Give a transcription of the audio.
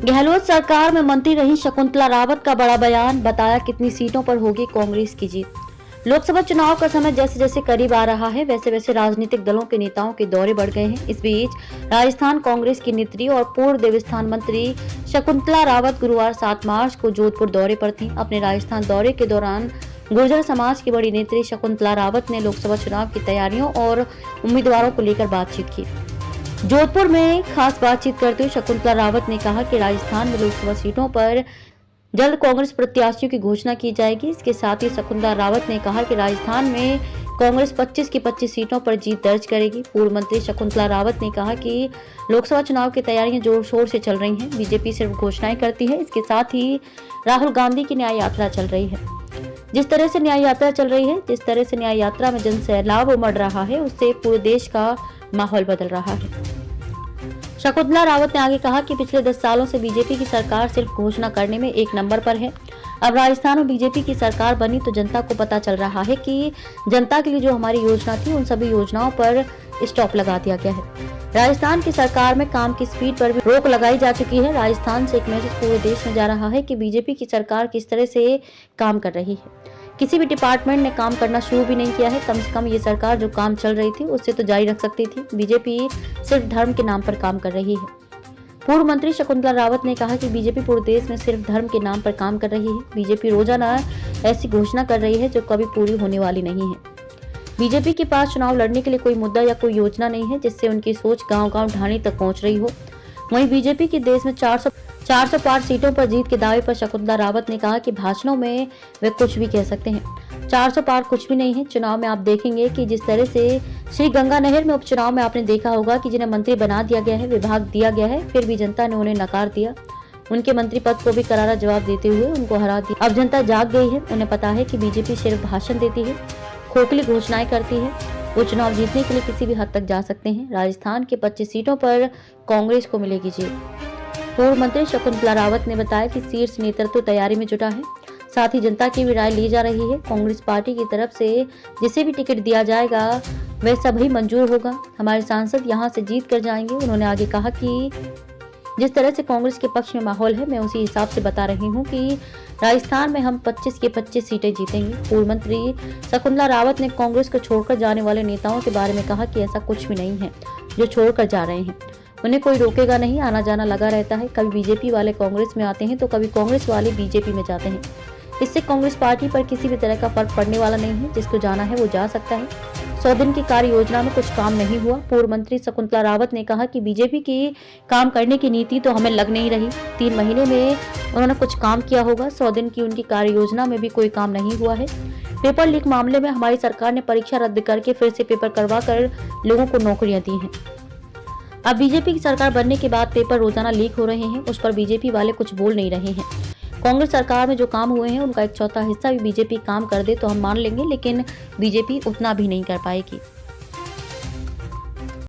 गहलोत सरकार में मंत्री रही शकुंतला रावत का बड़ा बयान, बताया कितनी सीटों पर होगी कांग्रेस की जीत। लोकसभा चुनाव का समय जैसे जैसे करीब आ रहा है वैसे वैसे राजनीतिक दलों के नेताओं के दौरे बढ़ गए हैं। इस बीच राजस्थान कांग्रेस की नेत्री और पूर्व देवस्थान मंत्री शकुंतला रावत गुरुवार 7 मार्च को जोधपुर दौरे पर थी। अपने राजस्थान दौरे के दौरान गुर्जर समाज की बड़ी नेत्री शकुंतला रावत ने लोकसभा चुनाव की तैयारियों और उम्मीदवारों को लेकर बातचीत की। जोधपुर में खास बातचीत करते हुए शकुंतला रावत ने कहा कि राजस्थान में लोकसभा सीटों पर जल्द कांग्रेस प्रत्याशियों की घोषणा की जाएगी। इसके साथ ही शकुंतला रावत ने कहा कि राजस्थान में कांग्रेस 25 की 25 सीटों पर जीत दर्ज करेगी। पूर्व मंत्री शकुंतला रावत ने कहा कि लोकसभा चुनाव की तैयारियां जोर शोर से चल रही हैं। बीजेपी सिर्फ घोषणाएं करती है। इसके साथ ही राहुल गांधी की न्याय यात्रा चल रही है। जिस तरह से न्याय यात्रा में जन सैलाब उमड़ रहा है, उससे पूरे देश का माहौल बदल रहा है। शकुंतला रावत ने आगे कहा कि पिछले 10 सालों से बीजेपी की सरकार सिर्फ घोषणा करने में एक नंबर पर है। अब राजस्थान में बीजेपी की सरकार बनी तो जनता को पता चल रहा है कि जनता के लिए जो हमारी योजना थी उन सभी योजनाओं पर स्टॉप लगा दिया गया है। राजस्थान की सरकार में काम की स्पीड पर भी रोक लगाई जा चुकी है। राजस्थान से एक मैसेज पूरे देश में जा रहा है कि बीजेपी की सरकार किस तरह से काम कर रही है। किसी भी डिपार्टमेंट ने काम करना शुरू भी नहीं किया है। कम से कम ये सरकार जो काम चल रही थी उससे तो जारी रख सकती थी। बीजेपी सिर्फ धर्म के नाम पर काम कर रही है। पूर्व मंत्री शकुंतला रावत ने कहा कि बीजेपी पूरे देश में सिर्फ धर्म के नाम पर काम कर रही है। बीजेपी रोजाना ऐसी घोषणा कर रही है जो कभी पूरी होने वाली नहीं है। बीजेपी के पास चुनाव लड़ने के लिए कोई मुद्दा या कोई योजना नहीं है जिससे उनकी सोच गांव-गांव ढाणी तक पहुंच रही हो। वहीं बीजेपी की देश में 400 पार सीटों पर जीत के दावे पर शकुंतला रावत ने कहा कि भाषणों में वे कुछ भी कह सकते हैं। 400 पार कुछ भी नहीं है। चुनाव में आप देखेंगे कि जिस तरह से श्री गंगा नहर में उपचुनाव में आपने देखा होगा कि जिन्हें मंत्री बना दिया गया है, विभाग दिया गया है, फिर भी जनता ने उन्हें नकार दिया। उनके मंत्री पद को भी करारा जवाब देते हुए उनको हरा दिया। अब जनता जाग गई है। उन्हें पता है कि बीजेपी सिर्फ भाषण देती है, खोखली घोषणाएं करती है। वो चुनाव जीतने के लिए किसी भी हद तक जा सकते हैं। राजस्थान के 25 सीटों पर कांग्रेस को मिलेगी जीत। पूर्व मंत्री शकुंतला रावत ने बताया कि शीर्ष नेतृत्व तैयारी में जुटा है। साथ ही जनता की भी राय ली जा रही है। कांग्रेस पार्टी की तरफ से जिसे भी टिकट दिया जाएगा वह सभी मंजूर होगा। हमारे सांसद यहां से जीत कर जाएंगे। उन्होंने आगे कहा कि जिस तरह से कांग्रेस के पक्ष में माहौल है, मैं उसी हिसाब से बता रही हूं कि राजस्थान में हम 25 की 25 सीटें जीतेंगे। पूर्व मंत्री शकुंतला रावत ने कांग्रेस को छोड़कर जाने वाले नेताओं के बारे में कहा कि ऐसा कुछ भी नहीं है जो छोड़कर जा रहे हैं। उन्हें कोई रोकेगा नहीं। आना जाना लगा रहता है। कभी बीजेपी वाले कांग्रेस में आते हैं तो कभी कांग्रेस वाले बीजेपी में जाते हैं। इससे कांग्रेस पार्टी पर किसी भी तरह का फर्क पड़ने वाला नहीं है। जिसको जाना है वो जा सकता है। 100 दिन की कार्य योजना में कुछ काम नहीं हुआ। पूर्व मंत्री शकुंतला रावत ने कहा कि बीजेपी की काम करने की नीति तो हमें लग नहीं रही। 3 महीने में उन्होंने कुछ काम किया होगा। 100 दिन की उनकी कार्य योजना में भी कोई काम नहीं हुआ है। पेपर लीक मामले में हमारी सरकार ने परीक्षा रद्द करके फिर से पेपर करवा कर लोगों को नौकरियां दी हैं। अब बीजेपी की सरकार बनने के बाद पेपर रोजाना लीक हो रहे हैं। उस पर बीजेपी वाले कुछ बोल नहीं रहे हैं। कांग्रेस सरकार में जो काम हुए हैं उनका 1/4 हिस्सा भी बीजेपी काम कर दे तो हम मान लेंगे, लेकिन बीजेपी उतना भी नहीं कर पाएगी।